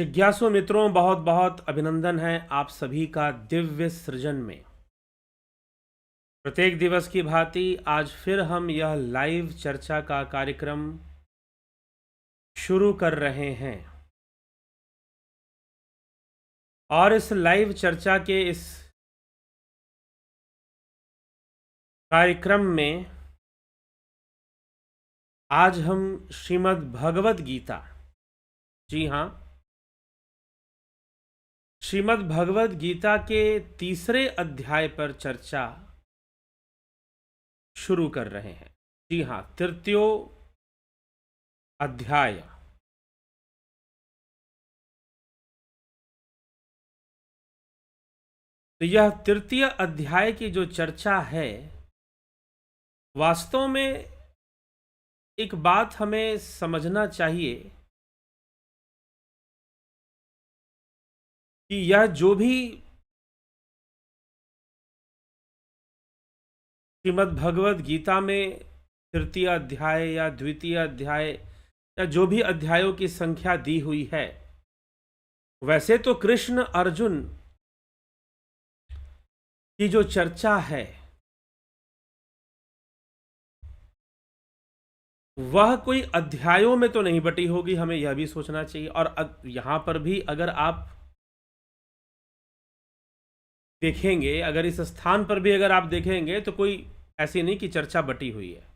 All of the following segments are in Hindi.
जिज्ञासु मित्रों, बहुत बहुत अभिनंदन है आप सभी का दिव्य सृजन में। प्रत्येक दिवस की भांति आज फिर हम यह लाइव चर्चा का कार्यक्रम शुरू कर रहे हैं और इस लाइव चर्चा के इस कार्यक्रम में आज हम श्रीमद् भगवद गीता, जी हाँ, श्रीमद् भगवद गीता के तीसरे अध्याय पर चर्चा शुरू कर रहे हैं। जी हाँ, तृतीयो अध्याय। तो यह तृतीय अध्याय की जो चर्चा है, वास्तव में एक बात हमें समझना चाहिए कि यह जो भी श्रीमद् भगवद गीता में तृतीय अध्याय या द्वितीय अध्याय या जो भी अध्यायों की संख्या दी हुई है, वैसे तो कृष्ण अर्जुन की जो चर्चा है वह कोई अध्यायों में तो नहीं बटी होगी, हमें यह भी सोचना चाहिए। और यहां पर भी अगर आप देखेंगे, अगर इस स्थान पर भी अगर आप देखेंगे तो कोई ऐसी नहीं कि चर्चा बटी हुई है,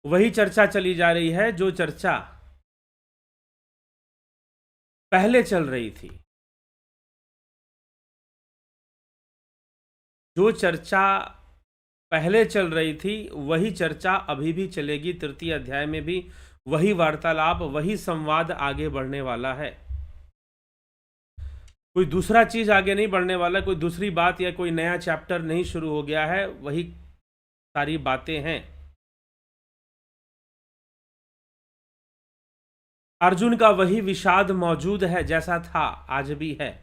वही चर्चा चली जा रही है जो चर्चा पहले चल रही थी। जो चर्चा पहले चल रही थी वही चर्चा अभी भी चलेगी। तृतीय अध्याय में भी वही वार्तालाप, वही संवाद आगे बढ़ने वाला है। कोई दूसरा चीज आगे नहीं बढ़ने वाला, कोई दूसरी बात या कोई नया चैप्टर नहीं शुरू हो गया है, वही सारी बातें हैं। अर्जुन का वही विषाद मौजूद है, जैसा था आज भी है।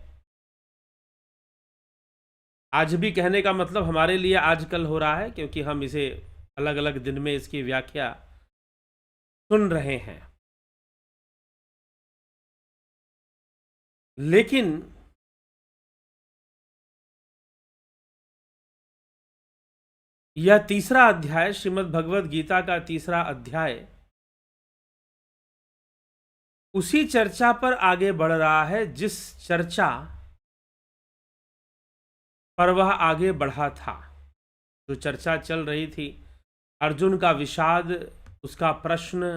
आज भी कहने का मतलब हमारे लिए आजकल हो रहा है, क्योंकि हम इसे अलग अलग दिन में इसकी व्याख्या सुन रहे हैं। लेकिन यह तीसरा अध्याय, श्रीमद् भगवद गीता का तीसरा अध्याय, उसी चर्चा पर आगे बढ़ रहा है जिस चर्चा पर वह आगे बढ़ा था। जो चर्चा चल रही थी, अर्जुन का विषाद, उसका प्रश्न,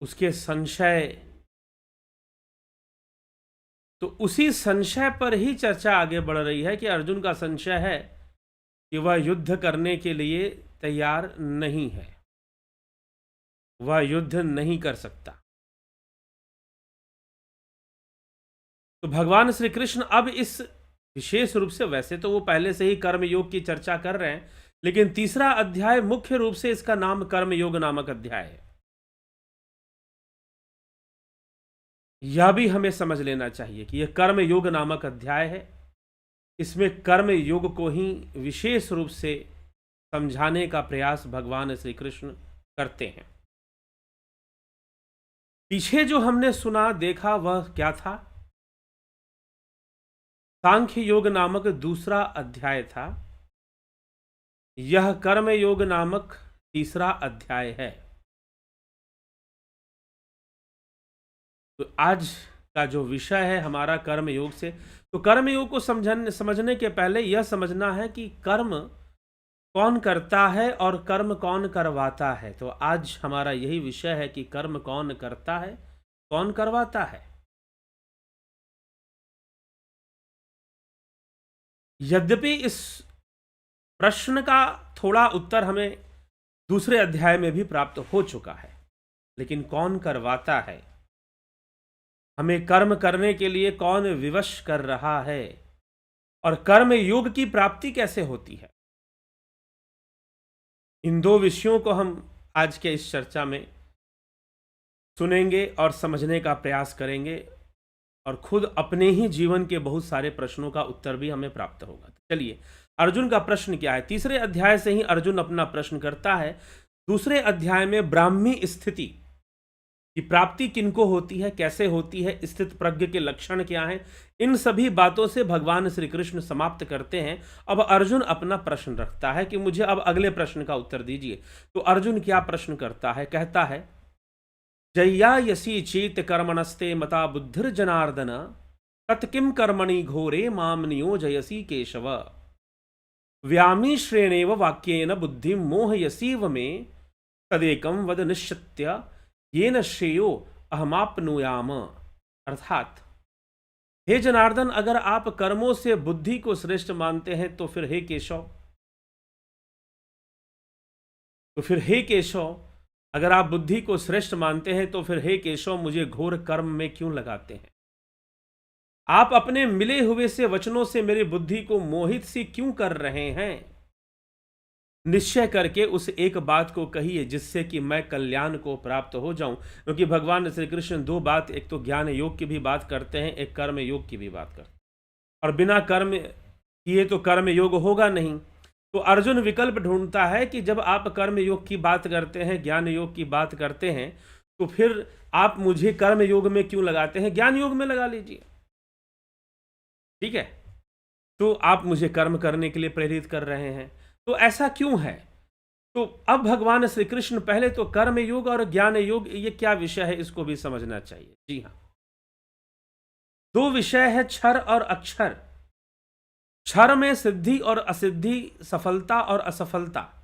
उसके संशय, तो उसी संशय पर ही चर्चा आगे बढ़ रही है कि अर्जुन का संशय है कि वह युद्ध करने के लिए तैयार नहीं है, वह युद्ध नहीं कर सकता। तो भगवान श्री कृष्ण अब इस विशेष रूप से, वैसे तो वो पहले से ही कर्म योग की चर्चा कर रहे हैं, लेकिन तीसरा अध्याय मुख्य रूप से इसका नाम कर्म योग नामक अध्याय है। यह भी हमें समझ लेना चाहिए कि यह कर्म योग नामक अध्याय है। इसमें कर्म योग को ही विशेष रूप से समझाने का प्रयास भगवान श्री कृष्ण करते हैं। पीछे जो हमने सुना देखा वह क्या था? सांख्य योग नामक दूसरा अध्याय था। यह कर्म योग नामक तीसरा अध्याय है। तो आज का जो विषय है हमारा कर्म योग से, तो कर्म योग को समझने के पहले यह समझना है कि कर्म कौन करता है और कर्म कौन करवाता है। तो आज हमारा यही विषय है कि कर्म कौन करता है, कौन करवाता है। यद्यपि इस प्रश्न का थोड़ा उत्तर हमें दूसरे अध्याय में भी प्राप्त हो चुका है, लेकिन कौन करवाता है, हमें कर्म करने के लिए कौन विवश कर रहा है, और कर्म योग की प्राप्ति कैसे होती है, इन दो विषयों को हम आज के इस चर्चा में सुनेंगे और समझने का प्रयास करेंगे, और खुद अपने ही जीवन के बहुत सारे प्रश्नों का उत्तर भी हमें प्राप्त होगा। चलिए, अर्जुन का प्रश्न क्या है? तीसरे अध्याय से ही अर्जुन अपना प्रश्न करता है। दूसरे अध्याय में ब्राह्मी स्थिति कि प्राप्ति किनको होती है, कैसे होती है, स्थित प्रज्ञ के लक्षण क्या हैं, इन सभी बातों से भगवान श्री कृष्ण समाप्त करते हैं। अब अर्जुन अपना प्रश्न रखता है कि मुझे अब अगले प्रश्न का उत्तर दीजिए। तो अर्जुन क्या प्रश्न करता है, कहता है, जय्या यसी चेत कर्मणस्ते मता बुद्धिर्जनार्दन तत्किम कर्मणि घोरे माम नियोजयसि केशव व्यामी श्रेणेव वाक्येन बुद्धि मोहयसीव मे तदेकम वद निश्चित्य येन श्रेयो अहमाप्नुयाम। अर्थात, हे जनार्दन, अगर आप कर्मों से बुद्धि को श्रेष्ठ मानते हैं तो फिर हे केशव, अगर आप बुद्धि को श्रेष्ठ मानते हैं तो फिर हे केशव, मुझे घोर कर्म में क्यों लगाते हैं? आप अपने मिले हुए से वचनों से मेरी बुद्धि को मोहित सी क्यों कर रहे हैं? निश्चय करके उस एक बात को कहिए जिससे कि मैं कल्याण को प्राप्त हो जाऊं। क्योंकि भगवान श्री कृष्ण दो बात, एक तो ज्ञान योग की भी बात करते हैं, एक कर्म योग की भी बात करते हैं, और बिना कर्म किए तो कर्म योग होगा नहीं। तो अर्जुन विकल्प ढूंढता है कि जब आप कर्म योग की बात करते हैं, ज्ञान योग की बात करते हैं, तो फिर आप मुझे कर्म योग में क्यों लगाते हैं? ज्ञान योग में लगा लीजिए, ठीक है? तो आप मुझे कर्म करने के लिए प्रेरित कर रहे हैं, तो ऐसा क्यों है? तो अब भगवान श्री कृष्ण पहले तो कर्म योग और ज्ञान योग, ये क्या विषय है, इसको भी समझना चाहिए। जी हाँ, दो विषय है, क्षर और अक्षर। क्षर में सिद्धि और असिद्धि, सफलता और असफलता,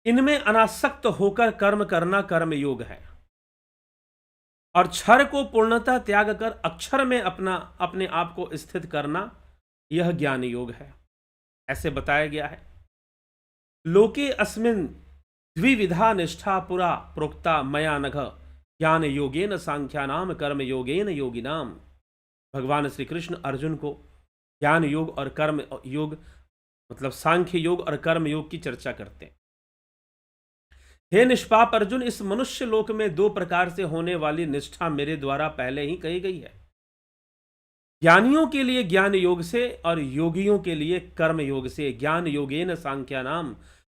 इनमें अनासक्त होकर कर्म करना कर्म योग है। और क्षर को पूर्णतः त्याग कर अक्षर में अपने आप को स्थित करना, यह ज्ञान योग है। ऐसे बताया गया है, लोके अस्मिन् द्विविधा निष्ठा पुरा प्रोक्ता मया नघ ज्ञान योगेन सांख्यानाम कर्म योगेन योगिनाम। भगवान श्री कृष्ण अर्जुन को ज्ञान योग और कर्म योग, मतलब सांख्य योग और कर्म योग की चर्चा करते हैं। हे निष्पाप अर्जुन, इस मनुष्य लोक में दो प्रकार से होने वाली निष्ठा मेरे द्वारा पहले ही कही गई है। ज्ञानियों के लिए ज्ञान योग से और योगियों के लिए कर्म योग से। ज्ञान योगेन सांख्यानाम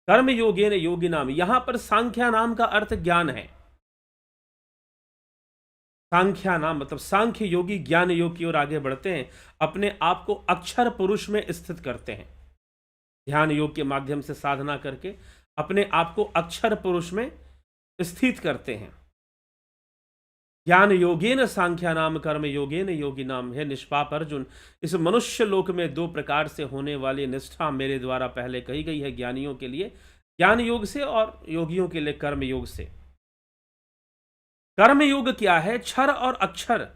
कर्म योगेन योगिनाम। यहां पर सांख्यानाम का अर्थ ज्ञान है। सांख्यानाम मतलब सांख्य योगी ज्ञान योग की ओर आगे बढ़ते हैं, अपने आप को अक्षर पुरुष में स्थित करते हैं। ध्यान योग के माध्यम से साधना करके अपने आप को अक्षर पुरुष में स्थित करते हैं। ज्ञान योगेन सांख्यानाम कर्म योगेन योगिनाम। है निष्पाप अर्जुन, इस मनुष्य लोक में दो प्रकार से होने वाली निष्ठा मेरे द्वारा पहले कही गई है। ज्ञानियों के लिए ज्ञान योग से और योगियों के लिए कर्म योग से। कर्म योग क्या है? क्षर और अक्षर,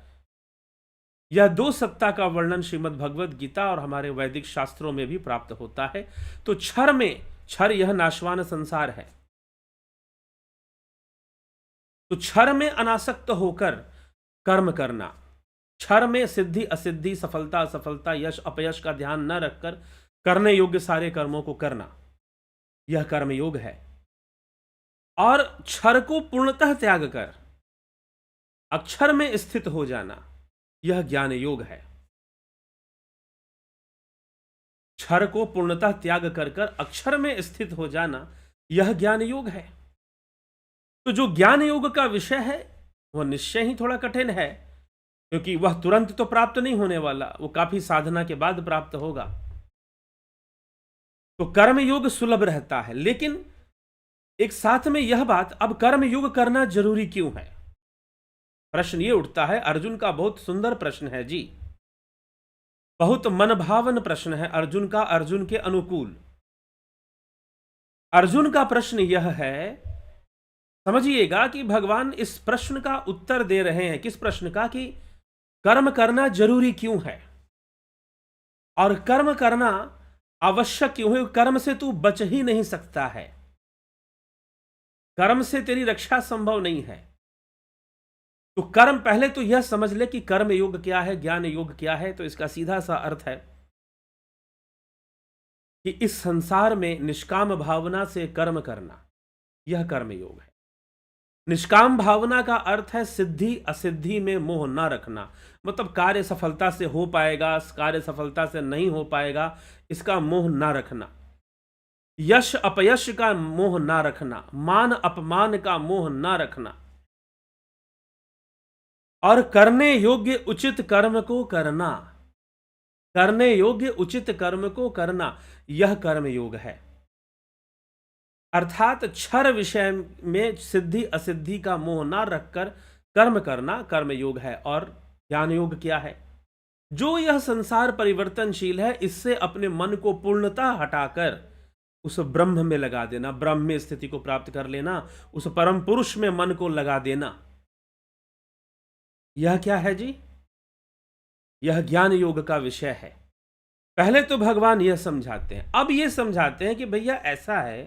यह दो सत्ता का वर्णन श्रीमद् भगवद गीता और हमारे वैदिक शास्त्रों में भी प्राप्त होता है। तो क्षर यह नाशवान संसार है। तो क्षर में अनासक्त होकर कर्म करना, क्षर में सिद्धि असिद्धि, सफलता असफलता, यश अपयश का ध्यान न रखकर करने योग्य सारे कर्मों को करना, यह कर्म योग है। और क्षर को पूर्णतः त्याग कर अक्षर में स्थित हो जाना, यह ज्ञान योग है। क्षर को पूर्णतः त्याग कर अक्षर में स्थित हो जाना, यह ज्ञान योग है। तो जो ज्ञान योग का विषय है वह निश्चय ही थोड़ा कठिन है, क्योंकि वह तुरंत तो प्राप्त नहीं होने वाला, वो काफी साधना के बाद प्राप्त होगा। तो कर्म योग सुलभ रहता है, लेकिन एक साथ में यह बात, अब कर्म योग करना जरूरी क्यों है? प्रश्न ये उठता है। अर्जुन का बहुत सुंदर प्रश्न है जी, बहुत मनभावन प्रश्न है अर्जुन का, अर्जुन के अनुकूल। अर्जुन का प्रश्न यह है, समझिएगा कि भगवान इस प्रश्न का उत्तर दे रहे हैं। किस प्रश्न का? कि कर्म करना जरूरी क्यों है और कर्म करना आवश्यक क्यों है। कर्म से तू बच ही नहीं सकता है, कर्म से तेरी रक्षा संभव नहीं है। तो कर्म, पहले तो यह समझ ले कि कर्म योग क्या है, ज्ञान योग क्या है। तो इसका सीधा सा अर्थ है कि इस संसार में निष्काम भावना से कर्म करना, यह कर्म योग है। निष्काम भावना का अर्थ है सिद्धि असिद्धि में मोह न रखना, मतलब कार्य सफलता से हो पाएगा, कार्य सफलता से नहीं हो पाएगा, इसका मोह न रखना। यश अपयश का मोह ना रखना, मान अपमान का मोह ना रखना, और करने योग्य उचित कर्म को करना, करने योग्य उचित कर्म को करना, यह कर्म योग है। अर्थात क्षर विषय में सिद्धि असिद्धि का मोह ना रखकर कर्म करना कर्म योग है। और ज्ञान योग क्या है? जो यह संसार परिवर्तनशील है, इससे अपने मन को पूर्णतः हटाकर उस ब्रह्म में लगा देना, ब्रह्म में स्थिति को प्राप्त कर लेना, उस परम पुरुष में मन को लगा देना, यह क्या है जी? यह ज्ञान योग का विषय है। पहले तो भगवान यह समझाते हैं, अब यह समझाते हैं कि भैया ऐसा है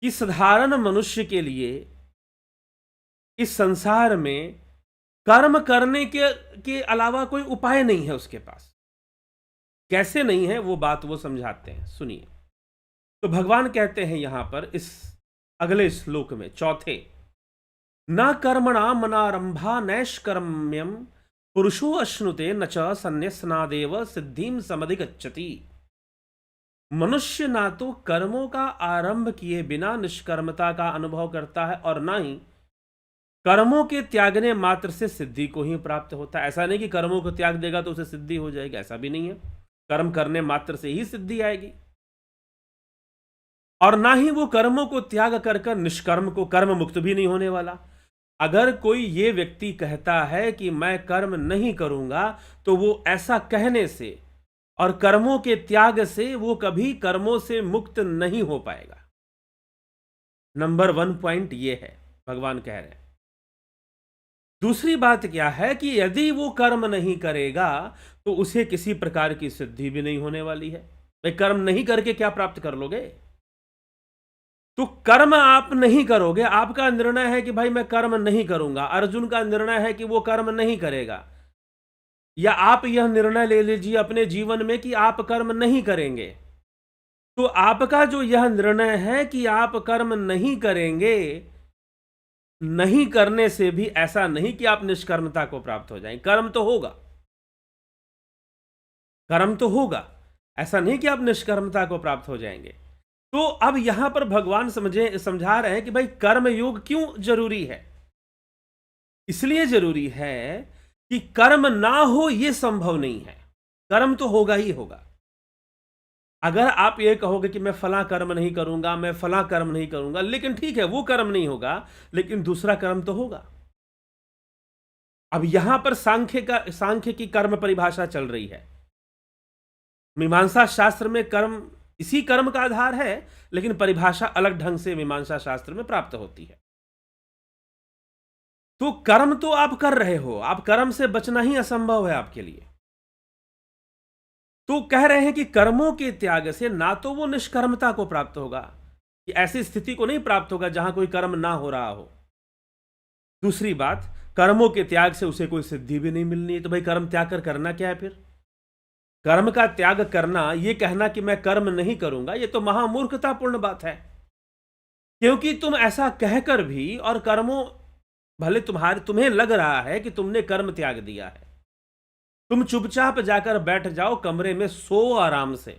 कि साधारण मनुष्य के लिए इस संसार में कर्म करने के अलावा कोई उपाय नहीं है उसके पास। कैसे नहीं है वो बात वो समझाते हैं, सुनिए। तो भगवान कहते हैं यहां पर इस अगले श्लोक में, चौथे, न कर्मणा मनारंभा नैष्कर्म्यम पुरुषो अश्नुते न च संन्यसनादेव सिद्धिम समधिगच्छति। मनुष्य ना तो कर्मों का आरंभ किए बिना निष्कर्मता का अनुभव करता है और ना ही कर्मों के त्यागने मात्र से सिद्धि को ही प्राप्त होता है। ऐसा नहीं कि कर्मों को त्याग देगा तो उसे सिद्धि हो जाएगी, ऐसा भी नहीं है। कर्म करने मात्र से ही सिद्धि आएगी, और ना ही वो कर्मों को त्याग कर निष्कर्म को कर्म मुक्त भी नहीं होने वाला। अगर कोई ये व्यक्ति कहता है कि मैं कर्म नहीं करूंगा, तो वो ऐसा कहने से और कर्मों के त्याग से वो कभी कर्मों से मुक्त नहीं हो पाएगा। नंबर 1 पॉइंट ये है, भगवान कह रहे हैं। दूसरी बात क्या है कि यदि वो कर्म नहीं करेगा तो उसे किसी प्रकार की सिद्धि भी नहीं होने वाली है। भाई कर्म नहीं करके क्या प्राप्त कर लोगे? तो कर्म आप नहीं करोगे, आपका निर्णय है कि भाई मैं कर्म नहीं करूंगा। अर्जुन का निर्णय है कि वो कर्म नहीं करेगा, या आप यह निर्णय ले लीजिए अपने जीवन में कि आप कर्म नहीं करेंगे। तो आपका जो यह निर्णय है कि आप कर्म नहीं करेंगे, नहीं करने से भी ऐसा नहीं कि आप निष्कर्मता को प्राप्त हो जाएं। कर्म तो होगा, कर्म तो होगा, ऐसा नहीं कि आप निष्कर्मता को प्राप्त हो जाएंगे। तो अब यहां पर भगवान समझा रहे हैं कि भाई कर्म योग क्यों जरूरी है। इसलिए जरूरी है कि कर्म ना हो यह संभव नहीं है, कर्म तो होगा ही होगा। अगर आप ये कहोगे कि मैं फला कर्म नहीं करूंगा, मैं फला कर्म नहीं करूंगा, लेकिन ठीक है वो कर्म नहीं होगा, लेकिन दूसरा कर्म तो होगा। अब यहां पर सांख्य की कर्म परिभाषा चल रही है। मीमांसा शास्त्र में कर्म इसी कर्म का आधार है, लेकिन परिभाषा अलग ढंग से मीमांसा शास्त्र में प्राप्त होती है। तो कर्म तो आप कर रहे हो, आप कर्म से बचना ही असंभव है आपके लिए। तो कह रहे हैं कि कर्मों के त्याग से ना तो वो निष्कर्मता को प्राप्त होगा, कि ऐसी स्थिति को नहीं प्राप्त होगा जहां कोई कर्म ना हो रहा हो। दूसरी बात, कर्मों के त्याग से उसे कोई सिद्धि भी नहीं मिलनी है। तो भाई कर्म त्याग कर करना क्या है फिर? कर्म का त्याग करना, ये कहना कि मैं कर्म नहीं करूंगा, ये तो महामूर्खतापूर्ण बात है। क्योंकि तुम ऐसा कहकर भी, और कर्मों भले तुम्हें लग रहा है कि तुमने कर्म त्याग दिया है, तुम चुपचाप जाकर बैठ जाओ कमरे में, सो आराम से,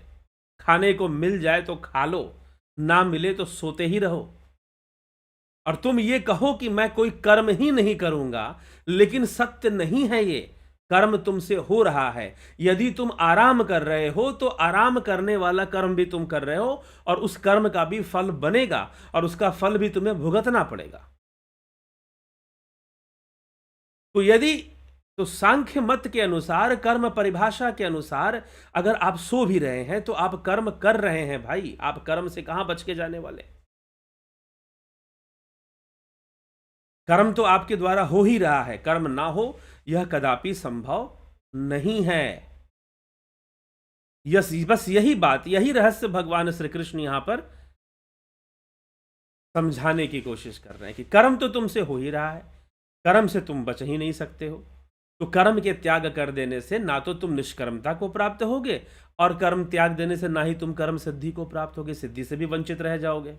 खाने को मिल जाए तो खा लो, ना मिले तो सोते ही रहो, और तुम ये कहो कि मैं कोई कर्म ही नहीं करूंगा, लेकिन सत्य नहीं है ये। कर्म तुमसे हो रहा है। यदि तुम आराम कर रहे हो तो आराम करने वाला कर्म भी तुम कर रहे हो, और उस कर्म का भी फल बनेगा, और उसका फल भी तुम्हें भुगतना पड़ेगा। तो सांख्य मत के अनुसार, कर्म परिभाषा के अनुसार, अगर आप सो भी रहे हैं तो आप कर्म कर रहे हैं भाई, आप कर्म से कहां बच के जाने वाले? कर्म तो आपके द्वारा हो ही रहा है, कर्म ना हो यह कदापि संभव नहीं है। बस यही बात, यही रहस्य भगवान श्री कृष्ण यहां पर समझाने की कोशिश कर रहे हैं कि कर्म तो तुमसे हो ही रहा है, कर्म से तुम बच ही नहीं सकते हो। तो कर्म के त्याग कर देने से ना तो तुम निष्कर्मता को प्राप्त होगे, और कर्म त्याग देने से ना ही तुम कर्म सिद्धि को प्राप्त होगे, सिद्धि से भी वंचित रह जाओगे,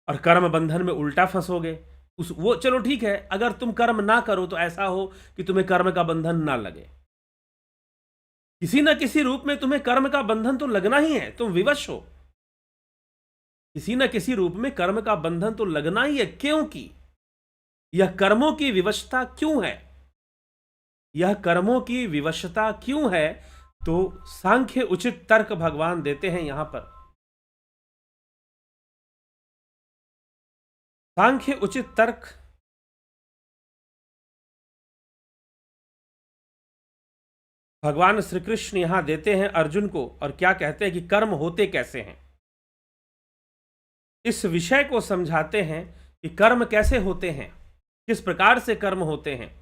और कर्म बंधन में उल्टा फंसोगे। वो चलो ठीक है, अगर तुम कर्म ना करो तो ऐसा हो कि तुम्हें कर्म का बंधन ना लगे, किसी ना किसी रूप में तुम्हें कर्म का बंधन तो लगना ही है, तुम विवश हो। किसी न किसी रूप में कर्म का बंधन तो लगना ही है, क्योंकि यह कर्मों की विवशता क्यों है? यह कर्मों की विवशता क्यों है? तो सांख्य उचित तर्क भगवान देते हैं यहां पर। सांख्य उचित तर्क भगवान श्री कृष्ण यहां देते हैं अर्जुन को, और क्या कहते हैं कि कर्म होते कैसे हैं। इस विषय को समझाते हैं कि कर्म कैसे होते हैं, किस प्रकार से कर्म होते हैं।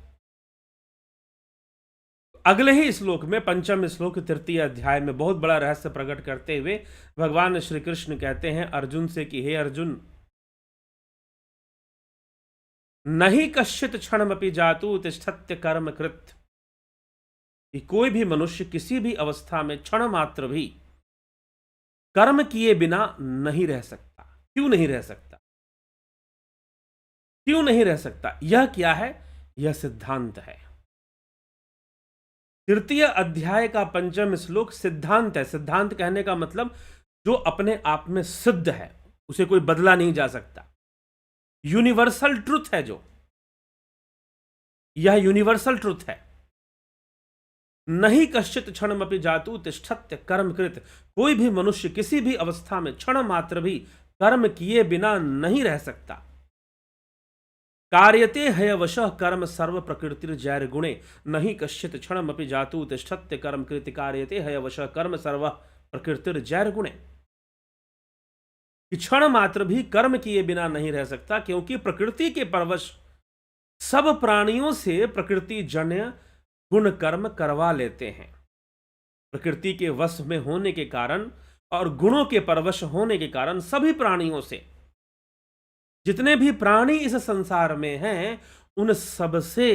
अगले ही श्लोक में, पंचम श्लोक तृतीय अध्याय में, बहुत बड़ा रहस्य प्रकट करते हुए भगवान श्री कृष्ण कहते हैं अर्जुन से कि हे अर्जुन, नहीं कश्चित क्षणमपि जातु तिष्ठत्य कर्म कृत, कि कोई भी मनुष्य किसी भी अवस्था में क्षण मात्र भी कर्म किए बिना नहीं रह सकता। क्यों नहीं रह सकता? क्यों नहीं रह सकता? यह क्या है? यह सिद्धांत है। तृतीय अध्याय का पंचम श्लोक सिद्धांत है। सिद्धांत कहने का मतलब जो अपने आप में सिद्ध है, उसे कोई बदला नहीं जा सकता। यूनिवर्सल ट्रुथ है जो, यह यूनिवर्सल ट्रुथ है। नहीं कश्चित क्षणमपि जातु तिष्ठत्य कर्म कृत, कोई भी मनुष्य किसी भी अवस्था में क्षण मात्र भी कर्म किए बिना नहीं रह सकता। कार्यते हयवशः कर्म सर्व प्रकृतिर्जैर गुणे, नहीं कश्चित क्षणमपि जातु तिष्ठत्य कर्म कृत कार्यते हयवशः कर्म सर्व प्रकृतिर्जैर गुणे। क्षण मात्र भी कर्म किए बिना नहीं रह सकता, क्योंकि प्रकृति के परवश सब प्राणियों से प्रकृति जन्य गुण कर्म करवा लेते हैं। प्रकृति के वश में होने के कारण और गुणों के परवश होने के कारण सभी प्राणियों से, जितने भी प्राणी इस संसार में हैं, उन सबसे,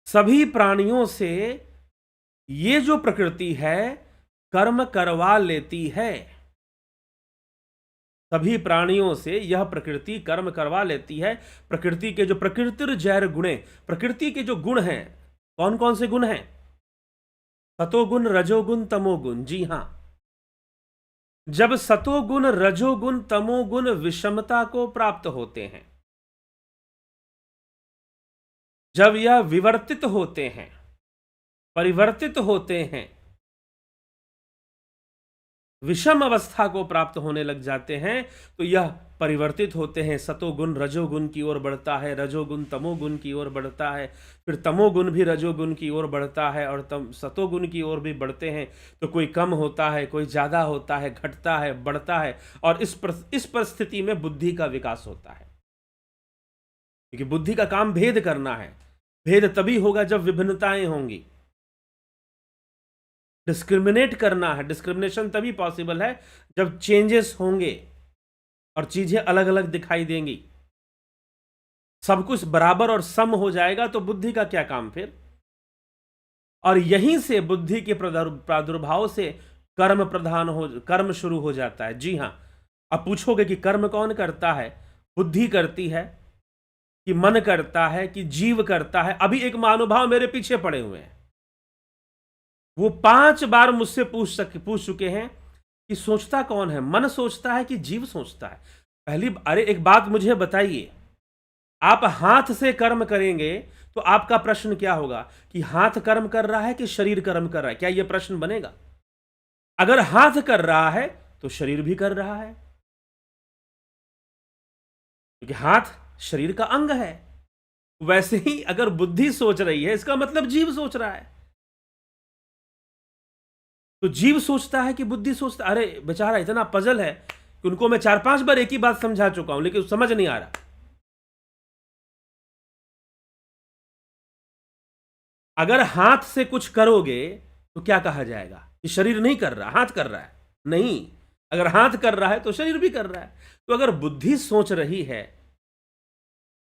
सभी प्राणियों से ये जो प्रकृति है कर्म करवा लेती है। सभी प्राणियों से यह प्रकृति कर्म करवा लेती है। प्रकृति के जो प्रकृतिर्जैर गुणे, प्रकृति के जो गुण हैं, कौन कौन से गुण हैं? सतोगुण, रजोगुण, तमोगुण। जी हां, जब सतोगुण, रजोगुण, तमोगुण विषमता को प्राप्त होते हैं, जब यह विवर्तित होते हैं, परिवर्तित होते हैं, विषम अवस्था को प्राप्त होने लग जाते हैं, तो यह परिवर्तित होते हैं। सतोगुण रजोगुण की ओर बढ़ता है, रजोगुण तमोगुण की ओर बढ़ता है, फिर तमोगुण भी रजोगुण की ओर बढ़ता है, और सतोगुण की ओर भी बढ़ते हैं। तो कोई कम होता है, कोई ज़्यादा होता है, घटता है, बढ़ता है, और इस परिस्थिति में बुद्धि का विकास होता है। क्योंकि बुद्धि का काम भेद करना है। भेद तभी होगा जब विभिन्नताएं होंगी। डिस्क्रिमिनेट करना है, डिस्क्रिमिनेशन तभी पॉसिबल है जब चेंजेस होंगे और चीजें अलग अलग दिखाई देंगी। सब कुछ बराबर और सम हो जाएगा तो बुद्धि का क्या काम फिर? और यहीं से बुद्धि के प्रादुर्भाव से कर्म शुरू हो जाता है। जी हां, अब पूछोगे कि कर्म कौन करता है? बुद्धि करती है, कि मन करता है, कि जीव करता है? अभी एक महानुभाव मेरे पीछे पड़े हुए हैं, वो 5 बार मुझसे पूछ चुके हैं कि सोचता कौन है, मन सोचता है कि जीव सोचता है? अरे एक बात मुझे बताइए, आप हाथ से कर्म करेंगे तो आपका प्रश्न क्या होगा कि हाथ कर्म कर रहा है कि शरीर कर्म कर रहा है? क्या यह प्रश्न बनेगा? अगर हाथ कर रहा है तो शरीर भी कर रहा है, क्योंकि हाथ शरीर का अंग है। वैसे ही अगर बुद्धि सोच रही है, इसका मतलब जीव सोच रहा है। तो जीव सोचता है कि बुद्धि सोचता? अरे बेचारा इतना पजल है कि उनको मैं 4-5 बार एक ही बात समझा चुका हूं, लेकिन समझ नहीं आ रहा। अगर हाथ से कुछ करोगे तो क्या कहा जाएगा कि शरीर नहीं कर रहा, हाथ कर रहा है? नहीं, अगर हाथ कर रहा है तो शरीर भी कर रहा है। तो अगर बुद्धि सोच रही है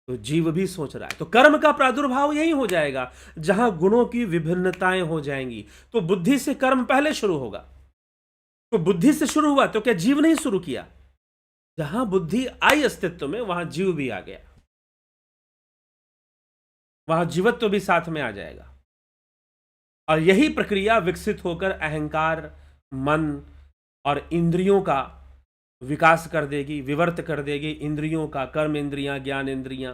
तो जीव भी सोच रहा है। तो कर्म का प्रादुर्भाव यही हो जाएगा जहां गुणों की विभिन्नताएं हो जाएंगी। तो बुद्धि से कर्म पहले शुरू होगा। तो बुद्धि से शुरू हुआ तो क्या जीव नहीं शुरू किया? जहां बुद्धि आई अस्तित्व में, वहां जीव भी आ गया, वहां जीवत्व भी साथ में आ जाएगा। और यही प्रक्रिया विकसित होकर अहंकार, मन, और इंद्रियों का विकास कर देगी, विवर्त कर देगी। इंद्रियों का, कर्म इंद्रियां, ज्ञान इंद्रियां,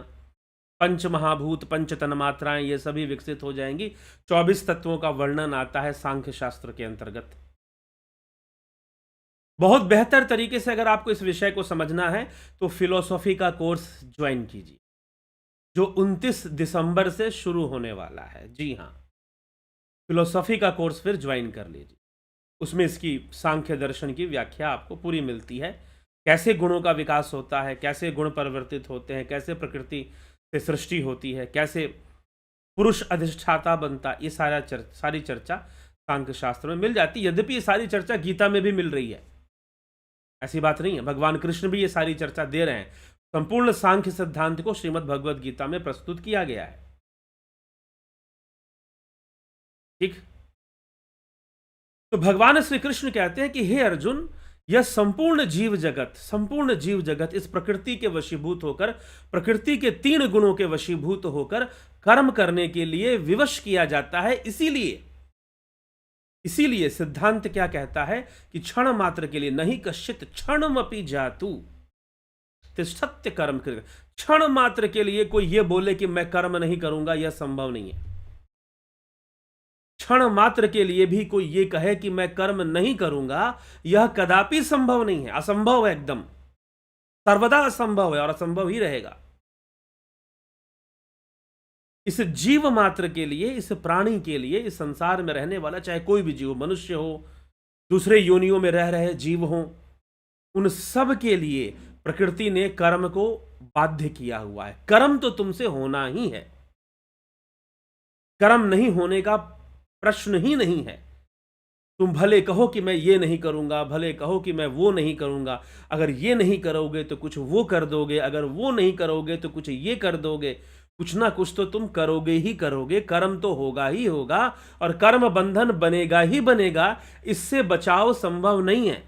पंच महाभूत, पंच तन्मात्राएं, ये सभी विकसित हो जाएंगी। 24 तत्वों का वर्णन आता है सांख्य शास्त्र के अंतर्गत। बहुत बेहतर तरीके से अगर आपको इस विषय को समझना है तो फिलोसॉफी का कोर्स ज्वाइन कीजिए, जो 29 दिसंबर से शुरू होने वाला है। जी हाँ, फिलोसॉफी का कोर्स फिर ज्वाइन कर लीजिए। उसमें इसकी सांख्य दर्शन की व्याख्या आपको पूरी मिलती है, कैसे गुणों का विकास होता है, कैसे गुण परिवर्तित होते हैं, कैसे प्रकृति से सृष्टि होती है, कैसे पुरुष अधिष्ठाता बनता, ये सारी चर्चा सांख्य शास्त्र में मिल जाती है। यद्यपि ये सारी चर्चा गीता में भी मिल रही है, ऐसी बात नहीं है। भगवान कृष्ण भी ये सारी चर्चा दे रहे हैं। संपूर्ण सांख्य सिद्धांत को श्रीमद् भगवद गीता में प्रस्तुत किया गया है। ठीक, तो भगवान श्री कृष्ण कहते हैं कि हे अर्जुन, यह संपूर्ण जीव जगत इस प्रकृति के वशीभूत होकर, प्रकृति के 3 गुणों के वशीभूत होकर कर्म करने के लिए विवश किया जाता है। इसीलिए सिद्धांत क्या कहता है कि क्षण मात्र के लिए, नहीं कश्चित क्षणमपि जातु तिष्ठत्य कर्म कृत। क्षण मात्र के लिए कोई यह बोले कि मैं कर्म नहीं करूंगा, यह संभव नहीं है। क्षण मात्र के लिए भी कोई ये कहे कि मैं कर्म नहीं करूंगा, यह कदापि संभव नहीं है, असंभव है, एकदम सर्वदा असंभव है और असंभव ही रहेगा। इस जीव मात्र के लिए, इस प्राणी के लिए, इस संसार में रहने वाला चाहे कोई भी जीव, मनुष्य हो, दूसरे योनियों में रह रहे जीव हो, उन सब के लिए प्रकृति ने कर्म को बाध्य किया हुआ है। कर्म तो तुमसे होना ही है, कर्म नहीं होने का प्रश्न ही नहीं है। तुम भले कहो कि मैं ये नहीं करूंगा, भले कहो कि मैं वो नहीं करूंगा, अगर ये नहीं करोगे तो कुछ वो कर दोगे, अगर वो नहीं करोगे तो कुछ ये कर दोगे, कुछ ना कुछ तो तुम करोगे ही करोगे। कर्म तो होगा ही होगा और कर्म बंधन बनेगा ही बनेगा, इससे बचाव संभव नहीं है।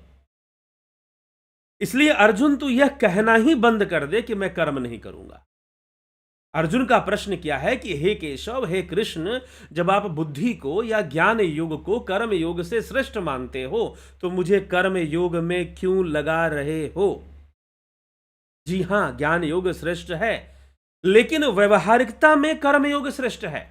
इसलिए अर्जुन तू यह कहना ही बंद कर दे कि मैं कर्म नहीं करूंगा। अर्जुन का प्रश्न क्या है कि हे केशव, हे कृष्ण, जब आप बुद्धि को या ज्ञान योग को कर्म योग से श्रेष्ठ मानते हो तो मुझे कर्म योग में क्यों लगा रहे हो? जी हां, ज्ञान योग श्रेष्ठ है, लेकिन व्यवहारिकता में कर्म योग श्रेष्ठ है।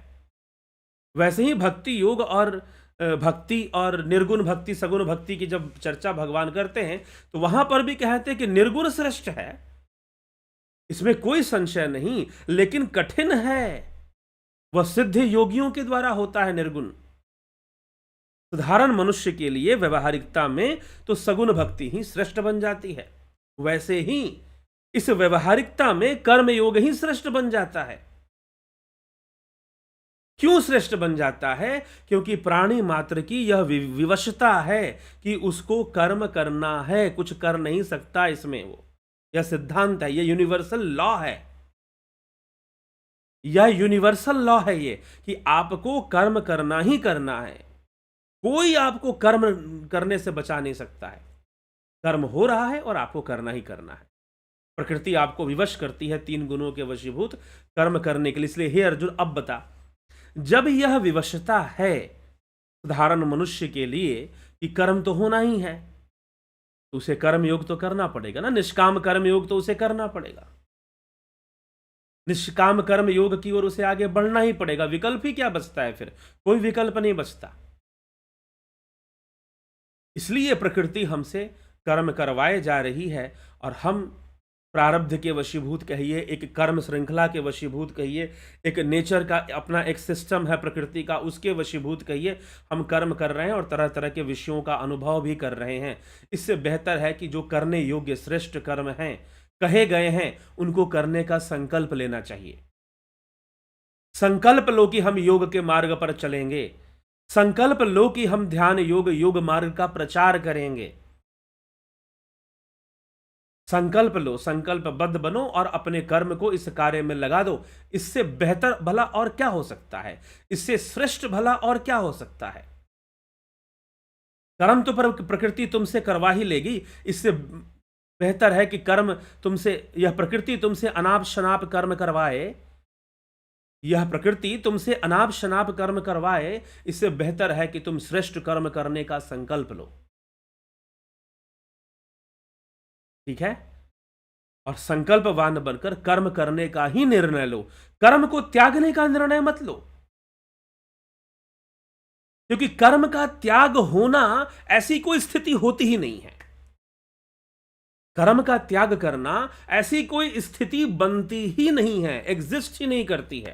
वैसे ही भक्ति योग और भक्ति और निर्गुण भक्ति, सगुण भक्ति की जब चर्चा भगवान करते हैं तो वहां पर भी कहते हैं कि निर्गुण श्रेष्ठ है, इसमें कोई संशय नहीं, लेकिन कठिन है। वह सिद्ध योगियों के द्वारा होता है निर्गुण। साधारण मनुष्य के लिए व्यवहारिकता में तो सगुण भक्ति ही श्रेष्ठ बन जाती है, वैसे ही इस व्यवहारिकता में कर्म योग ही श्रेष्ठ बन जाता है। क्यों श्रेष्ठ बन जाता है? क्योंकि प्राणी मात्र की यह विवशता है कि उसको कर्म करना है, कुछ कर नहीं सकता इसमें। वो यह सिद्धांत है, यह यूनिवर्सल लॉ है, यह यूनिवर्सल लॉ है ये कि आपको कर्म करना ही करना है। कोई आपको कर्म करने से बचा नहीं सकता है। कर्म हो रहा है और आपको करना ही करना है। प्रकृति आपको विवश करती है 3 गुणों के वशीभूत कर्म करने के लिए। इसलिए हे अर्जुन, अब बता, जब यह विवशता है साधारण मनुष्य के लिए कि कर्म तो होना ही है, तो उसे कर्म योग तो करना पड़ेगा ना, निष्काम कर्म योग तो उसे करना पड़ेगा। निष्काम कर्म योग की ओर उसे आगे बढ़ना ही पड़ेगा। विकल्प ही क्या बचता है फिर? कोई विकल्प नहीं बचता। इसलिए प्रकृति हमसे कर्म करवाए जा रही है और हम प्रारब्ध के वशीभूत कहिए, एक कर्म श्रृंखला के वशीभूत कहिए, एक नेचर का अपना एक सिस्टम है प्रकृति का, उसके वशीभूत कहिए, हम कर्म कर रहे हैं और तरह तरह के विषयों का अनुभव भी कर रहे हैं। इससे बेहतर है कि जो करने योग्य श्रेष्ठ कर्म हैं, कहे गए हैं, उनको करने का संकल्प लेना चाहिए। संकल्प लो कि हम योग के मार्ग पर चलेंगे, संकल्प लो कि हम ध्यान योग मार्ग का प्रचार करेंगे। संकल्प लो, संकल्पबद्ध बनो और अपने कर्म को इस कार्य में लगा दो। इससे बेहतर भला और क्या हो सकता है? इससे श्रेष्ठ भला और क्या हो सकता है? कर्म तो प्रकृति तुमसे करवा ही लेगी। इससे बेहतर है कि कर्म तुमसे, यह प्रकृति तुमसे अनाप शनाप कर्म करवाए, यह प्रकृति तुमसे अनाप शनाप कर्म करवाए। इससे बेहतर है कि तुम श्रेष्ठ कर्म करने का संकल्प लो। ठीक है, और संकल्पवान बनकर कर्म करने का ही निर्णय लो, कर्म को त्यागने का निर्णय मत लो। क्योंकि कर्म का त्याग होना ऐसी कोई स्थिति होती ही नहीं है। कर्म का त्याग करना ऐसी कोई स्थिति बनती ही नहीं है, एग्जिस्ट ही नहीं करती है।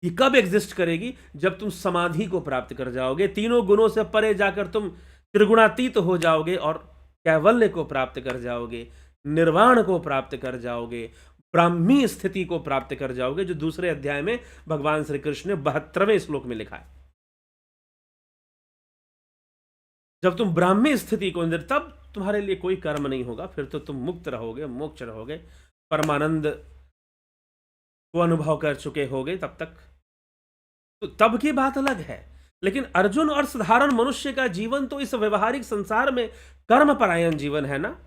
ये कब एग्जिस्ट करेगी? जब तुम समाधि को प्राप्त कर जाओगे, तीनों गुणों से परे जाकर तुम त्रिगुणातीत हो जाओगे और कैवल्य को प्राप्त कर जाओगे, निर्वाण को प्राप्त कर जाओगे, ब्राह्मी स्थिति को प्राप्त कर जाओगे, जो दूसरे अध्याय में भगवान श्री कृष्ण ने 72वें श्लोक में लिखा है। जब तुम ब्राह्मी स्थिति को अंदर, तब तुम्हारे लिए कोई कर्म नहीं होगा, फिर तो तुम मुक्त रहोगे, मोक्ष रहोगे, परमानंद को अनुभव कर चुके होगे तब तक, तो तब की बात अलग है। लेकिन अर्जुन और साधारण मनुष्य का जीवन तो इस व्यवहारिक संसार में कर्म परायण जीवन है ना,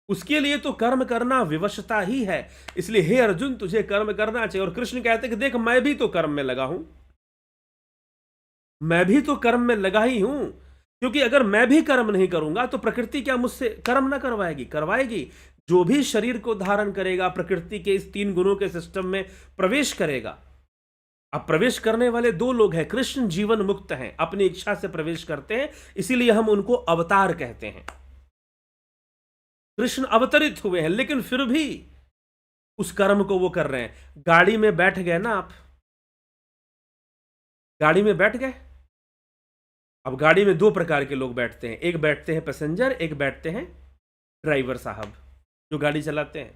उसके लिए तो कर्म करना विवशता ही है। इसलिए हे अर्जुन, तुझे कर्म करना चाहिए। और कृष्ण कहते कि देख, मैं भी तो कर्म में लगा हूं, मैं भी तो कर्म में लगा ही हूं, क्योंकि अगर मैं भी कर्म नहीं करूंगा तो प्रकृति क्या मुझसे कर्म ना करवाएगी? करवाएगी। जो भी शरीर को धारण करेगा, प्रकृति के इस 3 गुणों के सिस्टम में प्रवेश करेगा। अब प्रवेश करने वाले 2 लोग हैं। कृष्ण जीवन मुक्त हैं, अपनी इच्छा से प्रवेश करते हैं, इसीलिए हम उनको अवतार कहते हैं। कृष्ण अवतरित हुए हैं, लेकिन फिर भी उस कर्म को वो कर रहे हैं। गाड़ी में बैठ गए ना आप, गाड़ी में बैठ गए। अब गाड़ी में 2 प्रकार के लोग बैठते हैं, एक बैठते हैं पैसेंजर, एक बैठते हैं ड्राइवर साहब जो गाड़ी चलाते हैं।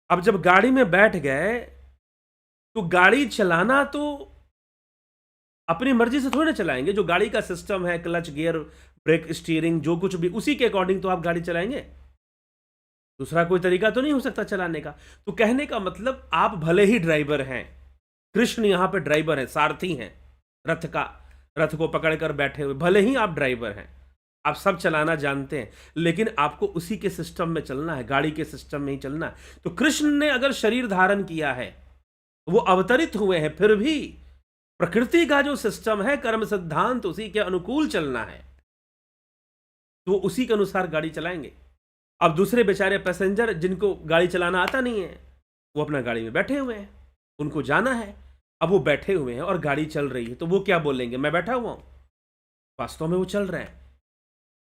अब जब गाड़ी में बैठ गए तो गाड़ी चलाना तो अपनी मर्जी से थोड़ी ना चलाएंगे। जो गाड़ी का सिस्टम है, क्लच, गियर, ब्रेक, स्टीयरिंग, जो कुछ भी, उसी के अकॉर्डिंग तो आप गाड़ी चलाएंगे। दूसरा कोई तरीका तो नहीं हो सकता चलाने का। तो कहने का मतलब, आप भले ही ड्राइवर हैं, कृष्ण यहां पे ड्राइवर हैं, सारथी हैं रथ का, रथ को पकड़कर बैठे हुए। भले ही आप ड्राइवर हैं, आप सब चलाना जानते हैं, लेकिन आपको उसी के सिस्टम में चलना है, गाड़ी के सिस्टम में ही चलना है। तो कृष्ण ने अगर शरीर धारण किया है, वो अवतरित हुए हैं, फिर भी प्रकृति का जो सिस्टम है, कर्म सिद्धांत, उसी के अनुकूल चलना है, तो वो उसी के अनुसार गाड़ी चलाएंगे। अब दूसरे बेचारे पैसेंजर जिनको गाड़ी चलाना आता नहीं है, वो अपना गाड़ी में बैठे हुए हैं, उनको जाना है। अब वो बैठे हुए हैं और गाड़ी चल रही है, तो वो क्या बोलेंगे? मैं बैठा हुआ हूं। वास्तव में वो चल रहे हैं।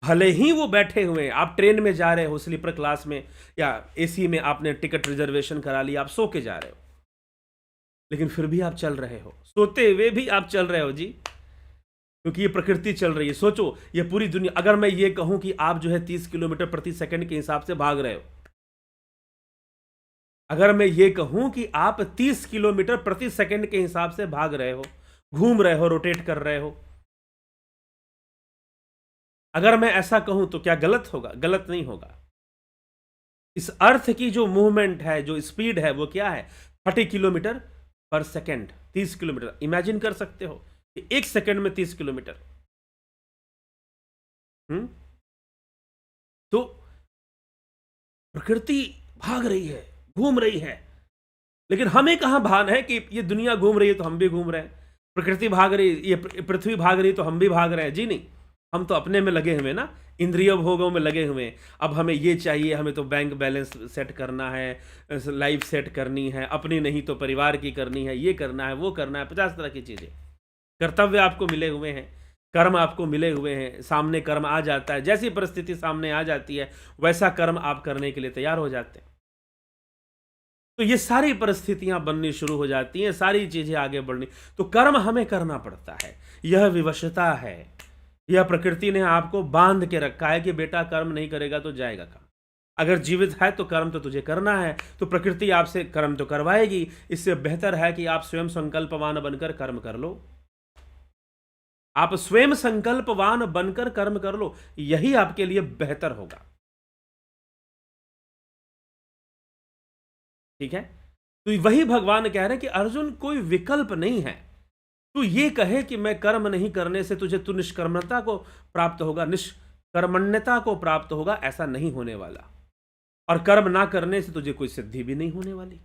भले ही वो बैठे हुए हैं, आप ट्रेन में जा रहे हो, स्लीपर क्लास में या एसी में, आपने टिकट रिजर्वेशन करा लिया, आप सो के जा रहे हो, लेकिन फिर भी आप चल रहे हो, सोते हुए भी आप चल रहे हो जी, क्योंकि ये प्रकृति चल रही है। सोचो, ये पूरी दुनिया, अगर मैं ये कहूं कि आप जो है 30 किलोमीटर प्रति सेकंड के हिसाब से भाग रहे हो, अगर मैं ये कहूं कि आप 30 किलोमीटर प्रति सेकंड के हिसाब से भाग रहे हो, घूम रहे हो, रोटेट कर रहे हो, अगर मैं ऐसा कहूं तो क्या गलत होगा? गलत नहीं होगा। इस अर्थ की जो मूवमेंट है, जो स्पीड है, वो क्या है? 30 किलोमीटर पर सेकंड, 30 किलोमीटर। इमेजिन कर सकते हो कि 1 सेकंड में 30 किलोमीटर। तो प्रकृति भाग रही है, घूम रही है, लेकिन हमें कहां भान है कि ये दुनिया घूम रही है तो हम भी घूम रहे हैं, प्रकृति भाग रही, ये पृथ्वी भाग रही तो हम भी भाग रहे हैं? जी नहीं, हम तो अपने में लगे हुए ना, इंद्रिय भोगों में लगे हुए हैं। अब हमें ये चाहिए, हमें तो बैंक बैलेंस सेट करना है, लाइफ सेट करनी है, अपनी नहीं तो परिवार की करनी है, ये करना है, वो करना है, 50 तरह की चीजें। कर्तव्य आपको मिले हुए हैं, कर्म आपको मिले हुए हैं, सामने कर्म आ जाता है, जैसी परिस्थिति सामने आ जाती है वैसा कर्म आप करने के लिए तैयार हो जाते हैं। तो ये सारी परिस्थितियां बननी शुरू हो जाती हैं, सारी चीजें आगे बढ़नी, तो कर्म हमें करना पड़ता है। यह विवशता है, यह प्रकृति ने आपको बांध के रखा है कि बेटा कर्म नहीं करेगा तो जाएगा कहां? अगर जीवित है तो कर्म तो तुझे करना है, तो प्रकृति आपसे कर्म तो करवाएगी। इससे बेहतर है कि आप स्वयं संकल्पवान बनकर कर्म कर लो, आप स्वयं संकल्पवान बनकर कर्म कर लो, यही आपके लिए बेहतर होगा। ठीक है, तो वही भगवान कह रहे हैं कि अर्जुन, कोई विकल्प नहीं है। तू ये कहे कि मैं कर्म नहीं करने से तुझे तू निष्कर्मता को प्राप्त होगा, निष्कर्मण्यता को प्राप्त होगा, ऐसा नहीं होने वाला। और कर्म ना करने से तुझे कोई सिद्धि भी नहीं होने वाली।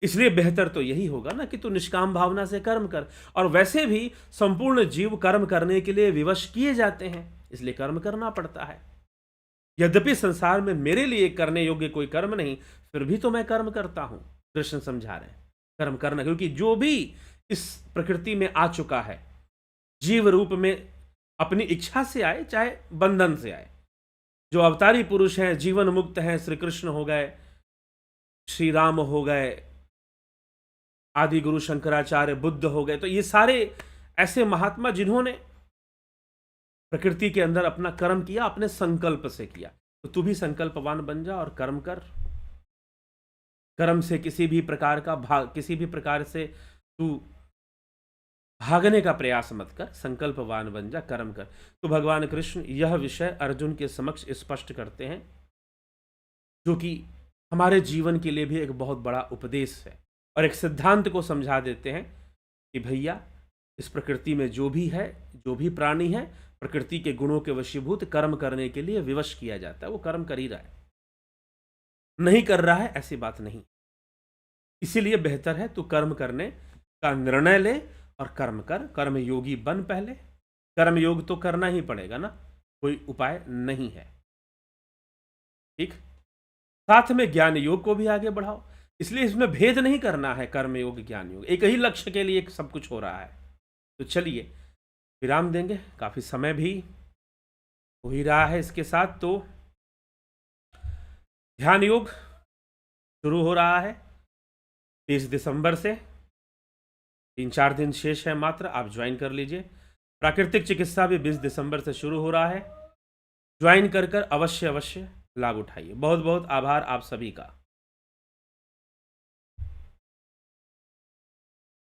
इसलिए बेहतर तो यही होगा ना कि तू निष्काम भावना से कर्म कर। और वैसे भी संपूर्ण जीव कर्म करने के लिए विवश किए जाते हैं, इसलिए कर्म करना पड़ता है। यद्यपि संसार में मेरे लिए करने योग्य कोई कर्म नहीं, फिर भी तो मैं कर्म करता हूं। कृष्ण समझा रहे हैं कर्म करना, क्योंकि जो भी इस प्रकृति में आ चुका है जीव रूप में, अपनी इच्छा से आए चाहे बंधन से आए, जो अवतारी पुरुष हैं, जीवन मुक्त हैं, श्री कृष्ण हो गए, श्री राम हो गए, आदि गुरु शंकराचार्य, बुद्ध हो गए, तो ये सारे ऐसे महात्मा जिन्होंने प्रकृति के अंदर अपना कर्म किया, अपने संकल्प से किया। तो तू भी संकल्पवान बन जा और कर्म कर। कर्म से किसी भी प्रकार से तू भागने का प्रयास मत कर, संकल्पवान बन जा, कर्म कर। तो भगवान कृष्ण यह विषय अर्जुन के समक्ष स्पष्ट करते हैं, जो कि हमारे जीवन के लिए भी एक बहुत बड़ा उपदेश है, और एक सिद्धांत को समझा देते हैं कि भैया इस प्रकृति में जो भी है, जो भी प्राणी है, प्रकृति के गुणों के वशीभूत कर्म करने के लिए विवश किया जाता है। वो कर्म कर ही रहा है, नहीं कर रहा है ऐसी बात नहीं। इसीलिए बेहतर है तू कर्म करने का निर्णय ले और कर्म कर, कर्म योगी बन। पहले कर्म योग तो करना ही पड़ेगा ना, कोई उपाय नहीं है। ठीक, साथ में ज्ञान योग को भी आगे बढ़ाओ। इसलिए इसमें भेद नहीं करना है, कर्म योग ज्ञान योग एक ही लक्ष्य के लिए सब कुछ हो रहा है। तो चलिए विराम देंगे, काफी समय भी हो ही रहा है इसके साथ। तो ध्यान योग शुरू हो रहा है 30 दिसंबर से, 3-4 दिन शेष है मात्र, आप ज्वाइन कर लीजिए। प्राकृतिक चिकित्सा भी 20 दिसंबर से शुरू हो रहा है, ज्वाइन कर अवश्य लाभ उठाइए। बहुत बहुत आभार आप सभी का।